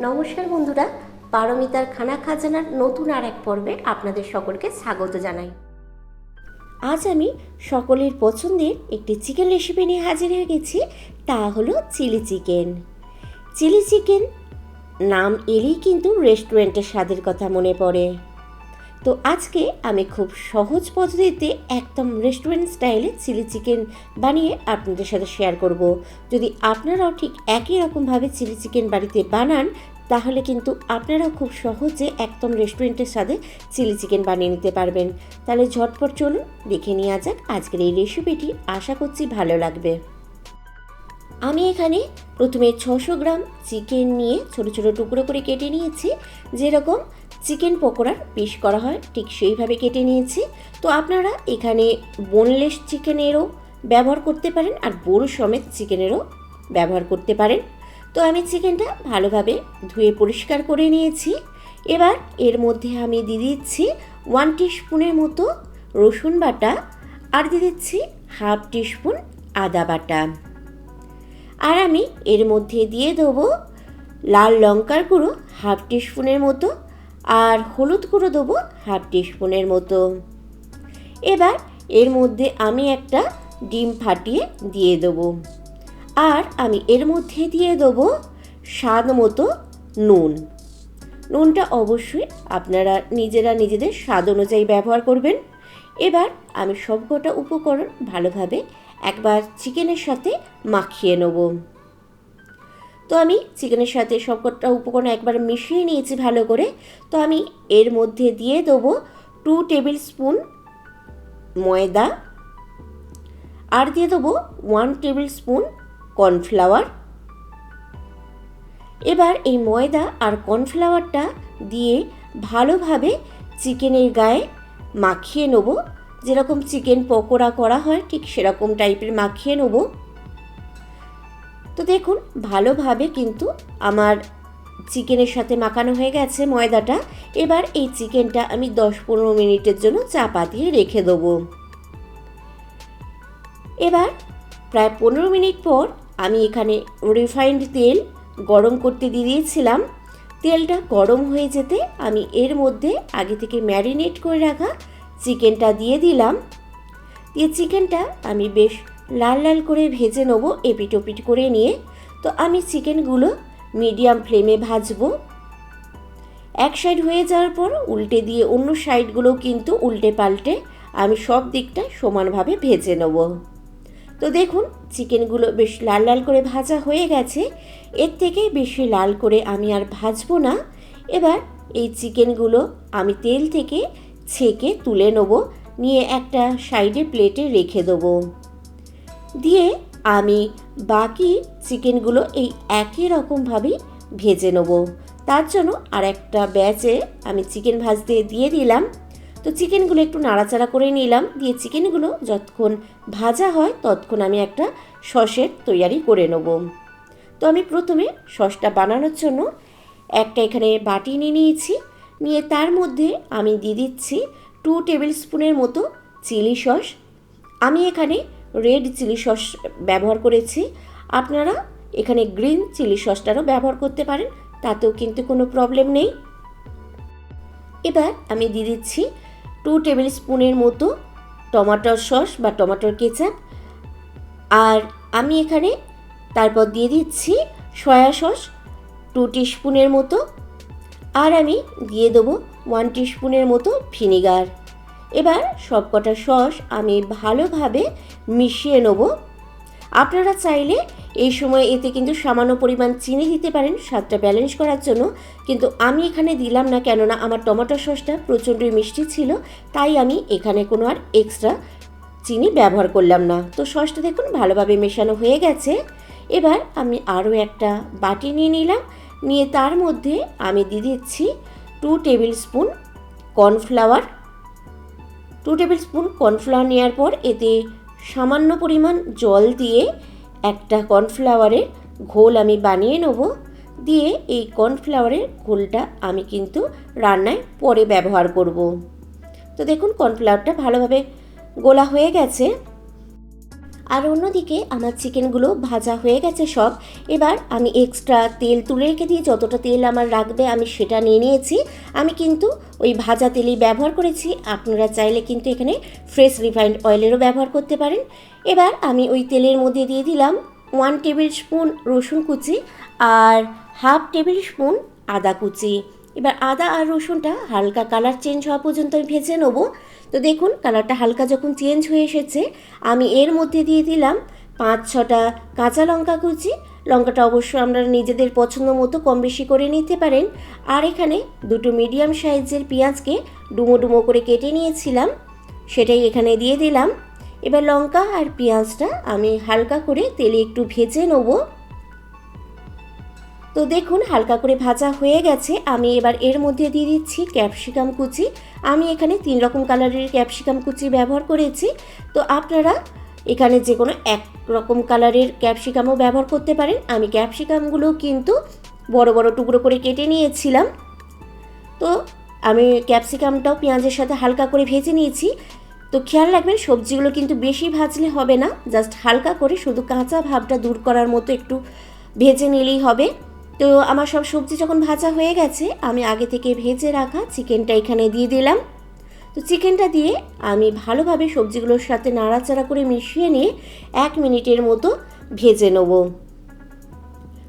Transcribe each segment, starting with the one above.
নমস্কার বন্ধুরা, পারমিতার খানা খাজানার নতুন আর এক পর্বে আপনাদের সকলকে স্বাগত জানাই। আজ আমি সকলের পছন্দের একটি চিকেন রেসিপি নিয়ে হাজির হয়ে গেছি। তা হলো চিলি চিকেন। চিলি চিকেন নাম এলেই কিন্তু রেস্টুরেন্টের স্বাদের কথা মনে পড়ে। তো আজকে আমি খুব সহজ পদ্ধতিতে একদম রেস্টুরেন্ট স্টাইলে চিলি চিকেন বানিয়ে আপনাদের সাথে শেয়ার করব। যদি আপনারাও ঠিক একই রকমভাবে চিলি চিকেন বাড়িতে বানান তাহলে কিন্তু আপনারাও খুব সহজে একদম রেস্টুরেন্টের স্বাদে চিলি চিকেন বানিয়ে নিতে পারবেন। তাহলে ঝটপট চলুন দেখে নেওয়া যাক আজকের এই রেসিপিটি। আশা করছি ভালো লাগবে। আমি এখানে প্রথমে 600 গ্রাম চিকেন নিয়ে ছোটো ছোটো টুকরো করে কেটে নিয়েছি। যেরকম চিকেন পকোড়ার পিস করা হয় ঠিক সেইভাবে কেটে নিয়েছি। তো আপনারা এখানে বোনলেস চিকেনেরও ব্যবহার করতে পারেন আর বোন সমেত চিকেনেরও ব্যবহার করতে পারেন। তো আমি চিকেনটা ভালোভাবে ধুয়ে পরিষ্কার করে নিয়েছি। এবার এর মধ্যে আমি দিয়ে দিচ্ছি 1 টিস্পুনের মতো রসুন বাটা আর দিয়ে দিচ্ছি হাফ টিস্পুন আদা বাটা। আর আমি এর মধ্যে দিয়ে দেবো লাল লঙ্কার গুঁড়ো হাফ টিস্পুনের মতো আর হলুদ গুঁড়ো দেবো হাফ টিস্পুনের মতো। এবার এর মধ্যে আমি একটা ডিম ফাটিয়ে দিয়ে দেবো। আর আমি এর মধ্যে দিয়ে দেবো স্বাদ মতো নুন। নুনটা অবশ্যই আপনারা নিজেদের স্বাদ অনুযায়ী ব্যবহার করবেন। এবার আমি সবকটা উপকরণ ভালোভাবে একবার চিকেনের সাথে মাখিয়ে নেব। তো আমি চিকেনের সাথে সবকটা উপকরণ একবার মিশিয়ে নিয়েছি ভালো করে। তো আমি এর মধ্যে দিয়ে দেবো 2 টেবিল স্পুন ময়দা আর দিয়ে দেবো 1 টেবিল স্পুন কর্নফ্লাওয়ার। এবার এই ময়দা আর কর্নফ্লাওয়ারটা দিয়ে ভালোভাবে চিকেনের গায়ে মাখিয়ে নেব। যেরকম চিকেন পকোড়া করা হয় ঠিক সেরকম টাইপের মাখিয়ে নেব। তো দেখুন ভালোভাবে কিন্তু আমার চিকেনের সাথে মাখানো হয়ে গেছে ময়দাটা। এবার এই চিকেনটা আমি 10-15 মিনিটের জন্য চাপা দিয়ে রেখে দেবো। এবার প্রায় 15 মিনিট পর আমি এখানে রিফাইন্ড তেল গরম করতে দিয়ে দিয়েছিলাম। তেলটা গরম হয়ে যেতে আমি এর মধ্যে আগে থেকে ম্যারিনেট করে রাখা চিকেনটা দিয়ে দিলাম। দিয়ে চিকেনটা আমি বেশ লাল লাল করে ভেজে নেব এপিট ওপিট করে নিয়ে। তো আমি চিকেনগুলো মিডিয়াম ফ্লেমে ভাজবো। এক সাইড হয়ে যাওয়ার পর উল্টে দিয়ে অন্য সাইডগুলোও কিন্তু উল্টে পাল্টে আমি সব দিকটা সমানভাবে ভেজে নেব। তো দেখুন চিকেনগুলো বেশ লাল লাল করে ভাজা হয়ে গেছে। এর থেকে বেশি লাল করে আমি আর ভাজবো না। এবার এই চিকেনগুলো আমি তেল থেকে ছেঁকে তুলে নেব, নিয়ে একটা সাইডে প্লেটে রেখে দেবো। দিয়ে আমি বাকি চিকেনগুলো এই একই রকমভাবেই ভেজে নেব। তার জন্য আর একটা ব্যাচে আমি চিকেন ভাজতে দিয়ে দিলাম। তো চিকেনগুলো একটু নাড়াচাড়া করে নিলাম। দিয়ে চিকেনগুলো যতক্ষণ ভাজা হয় ততক্ষণ আমি একটা সসের তৈয়ারি করে নেব। তো আমি প্রথমে সসটা বানানোর জন্য একটা এখানে বাটি নিয়ে নিয়েছি। নিয়ে তার মধ্যে আমি দিয়ে দিচ্ছি 2 টেবিল স্পুনের মতো চিলি সস। আমি এখানে রেড চিলি সস ব্যবহার করেছি। আপনারা এখানে গ্রিন চিলি সসটারও ব্যবহার করতে পারেন, তাতেও কিন্তু কোনো প্রবলেম নেই। এবার আমি দিয়ে দিচ্ছি 2 টেবিল স্পুনের মতো টমেটোর সস বা টমেটোর কেচাপ। আর আমি এখানে তারপর দিয়ে দিচ্ছি সয়া সস 2 টিস্পুনের মতো। আর আমি দিয়ে দেবো 1 টিস্পুনের মতো ভিনিগার। এবার সবকটা সস আমি ভালোভাবে মিশিয়ে নেব। আপনারা চাইলে এই সময় এতে কিন্তু সামান্য পরিমাণ চিনি দিতে পারেন স্বাদটা ব্যালেন্স করার জন্য, কিন্তু আমি এখানে দিলাম না, কেননা আমার টমেটো সসটা প্রচণ্ডই মিষ্টি ছিল, তাই আমি এখানে কোনো আর এক্সট্রা চিনি ব্যবহার করলাম না। তো সসটা দেখুন ভালোভাবে মেশানো হয়ে গেছে। এবার আমি আরও একটা বাটি নিয়ে নিলাম। নিয়ে তার মধ্যে আমি দিয়ে দিচ্ছি 2 table spoon cornflour. 2 table spoon cornflour নেওয়ার পর এতে সামান্য পরিমাণ জল দিয়ে একটা কর্নফ্লাওয়ারের ঘোল আমি বানিয়ে নেব। দিয়ে এই কর্নফ্লাওয়ারের ঘোলটা আমি কিন্তু রান্নায় পরে ব্যবহার করব। তো দেখুন কর্নফ্লাওয়ারটা ভালোভাবে গোলা হয়ে গেছে। আর অন্যদিকে আমার চিকেনগুলো ভাজা হয়ে গেছে সব। এবার আমি এক্সট্রা তেল তুলে রেখে দিয়ে যতটা তেল আমার লাগবে আমি সেটা নিয়ে নিয়েছি। আমি কিন্তু ওই ভাজা তেলই ব্যবহার করেছি, আপনারা চাইলে কিন্তু এখানে ফ্রেশ রিফাইন্ড অয়েলেরও ব্যবহার করতে পারেন। এবার আমি ওই তেলের মধ্যে দিয়ে দিলাম 1 টেবিল স্পুন রসুন কুচি আর 1/2 টেবিল স্পুন আদা কুচি। এবার আদা আর রসুনটা হালকা কালার চেঞ্জ হওয়া পর্যন্ত আমি ভেজে নেবো। তো দেখুন কালারটা হালকা যখন চেঞ্জ হয়ে এসেছে আমি এর মধ্যে দিয়ে দিলাম 5-6টা কাঁচা লঙ্কা কুচি। লঙ্কাটা অবশ্য আপনারা নিজেদের পছন্দ মতো কম বেশি করে নিতে পারেন। আর এখানে 2টো মিডিয়াম সাইজের পেঁয়াজকে ডুমো ডুমো করে কেটে নিয়েছিলাম, সেটাই এখানে দিয়ে দিলাম। এবার লঙ্কা আর পেঁয়াজটা আমি হালকা করে তেলে একটু ভেজে নেব। তো দেখুন হালকা করে ভাজা হয়ে গেছে। আমি এবার এর মধ্যে দিয়ে দিচ্ছি ক্যাপসিকাম কুচি। আমি এখানে 3 রকম কালারের ক্যাপসিকাম কুচি ব্যবহার করেছি। তো আপনারা এখানে যে কোনো এক রকম কালারের ক্যাপসিকামও ব্যবহার করতে পারেন। আমি ক্যাপসিকামগুলো কিন্তু বড় বড় টুকরো করে কেটে নিয়েছিলাম। তো আমি ক্যাপসিকামটাও পেঁয়াজের সাথে হালকা করে ভেজে নিয়েছি। তো খেয়াল রাখবেন সবজিগুলো কিন্তু বেশি ভাজলে হবে না, জাস্ট হালকা করে শুধু কাঁচা ভাবটা দূর করার মতো একটু ভেজে নিলেই হবে। তো আমার সব সবজি যখন ভাজা হয়ে গেছে আমি আগে থেকে ভেজে রাখা চিকেনটা এখানে দিয়ে দিলাম। তো চিকেনটা দিয়ে আমি ভালোভাবে সবজিগুলোর সাথে নাড়াচাড়া করে মিশিয়ে নিয়ে 1 মিনিটের মতো ভেজে নেব।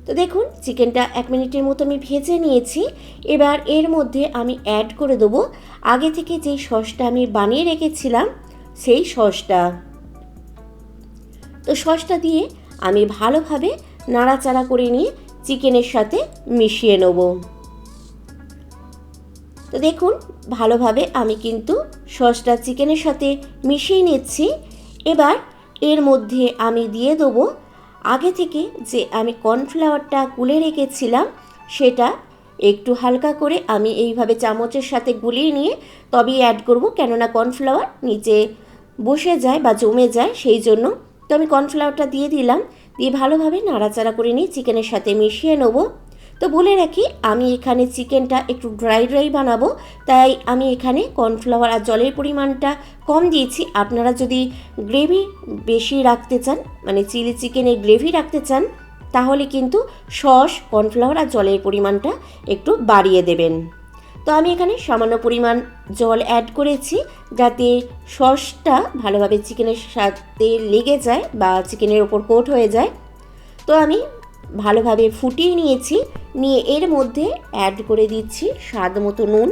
তো দেখুন চিকেনটা 1 মিনিটের মতো আমি ভেজে নিয়েছি। এবার এর মধ্যে আমি অ্যাড করে দেবো আগে থেকে যেই সসটা আমি বানিয়ে রেখেছিলাম সেই সসটা। তো সসটা দিয়ে আমি ভালোভাবে নাড়াচাড়া করে নিয়ে চিকেনের সাথে মিশিয়ে নেব। তো দেখুন ভালোভাবে আমি কিন্তু সসটা চিকেনের সাথে মিশিয়ে নিচ্ছি। এবার এর মধ্যে আমি দিয়ে দেবো আগে থেকে যে আমি কর্নফ্লাওয়ারটা গুলে রেখেছিলাম সেটা একটু হালকা করে আমি এইভাবে চামচের সাথে গুলিয়ে নিয়ে তবেই অ্যাড করব, কেননা কর্নফ্লাওয়ার নিচে বসে যায় বা জমে যায় সেই জন্য। তো আমি কর্নফ্লাওয়ারটা দিয়ে দিলাম, দিয়ে ভালোভাবে নাড়াচাড়া করে নিয়ে চিকেনের সাথে মিশিয়ে নেব। তো বলে রাখি আমি এখানে চিকেনটা একটু ড্রাই ড্রাই বানাবো, তাই আমি এখানে কর্নফ্লাওয়ার আর জলের পরিমাণটা কম দিয়েছি। আপনারা যদি গ্রেভি বেশি রাখতে চান, মানে চিলি চিকেনে গ্রেভি রাখতে চান, তাহলে কিন্তু সস কর্নফ্লাওয়ার আর জলের পরিমাণটা একটু বাড়িয়ে দেবেন। তো আমি এখানে সামান্য পরিমাণ জল অ্যাড করেছি যাতে সসটা ভালোভাবে চিকেনের সাথে লেগে যায় বা চিকেনের ওপর কোট হয়ে যায়। তো আমি ভালোভাবে ফুটিয়ে নিয়েছি, নিয়ে এর মধ্যে অ্যাড করে দিচ্ছি স্বাদ মতো নুন।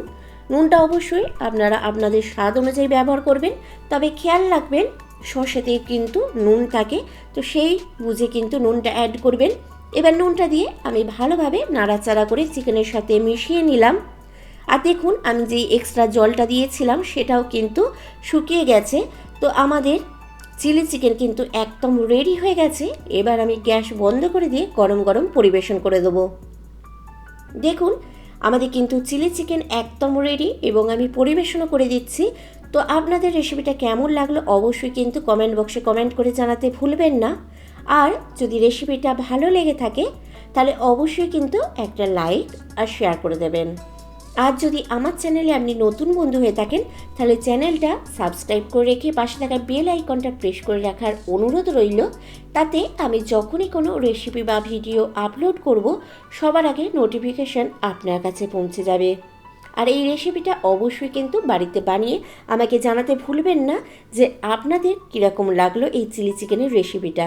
নুনটা অবশ্যই আপনারা আপনাদের স্বাদ অনুযায়ী ব্যবহার করবেন, তবে খেয়াল রাখবেন সসেতে কিন্তু নুন থাকে, তো সেই বুঝে কিন্তু নুনটা অ্যাড করবেন। এবার নুনটা দিয়ে আমি ভালোভাবে নাড়াচাড়া করে চিকেনের সাথে মিশিয়ে নিলাম। আর দেখুন আমি যে এক্সট্রা জলটা দিয়েছিলাম সেটাও কিন্তু শুকিয়ে গেছে। তো আমাদের চিলি চিকেন কিন্তু একদম রেডি হয়ে গেছে। এবার আমি গ্যাস বন্ধ করে দিয়ে গরম গরম পরিবেশন করে দেবো। দেখুন আমাদের কিন্তু চিলি চিকেন একদম রেডি এবং আমি পরিবেশনও করে দিচ্ছি। তো আপনাদের রেসিপিটা কেমন লাগলো অবশ্যই কিন্তু কমেন্ট বক্সে কমেন্ট করে জানাতে ভুলবেন না। আর যদি রেসিপিটা ভালো লেগে থাকে তাহলে অবশ্যই কিন্তু একটা লাইক আর শেয়ার করে দেবেন। আর যদি আমার চ্যানেলে আপনি নতুন বন্ধু হয়ে থাকেন তাহলে চ্যানেলটা সাবস্ক্রাইব করে রেখে পাশে থাকা বেল আইকনটা প্রেস করে রাখার অনুরোধ রইল। তাতে আমি যখনই কোনো রেসিপি বা ভিডিও আপলোড করব সবার আগে নোটিফিকেশান আপনার কাছে পৌঁছে যাবে। আর এই রেসিপিটা অবশ্যই কিন্তু বাড়িতে বানিয়ে আমাকে জানাতে ভুলবেন না যে আপনাদের কীরকম লাগলো এই চিলি চিকেনের রেসিপিটা।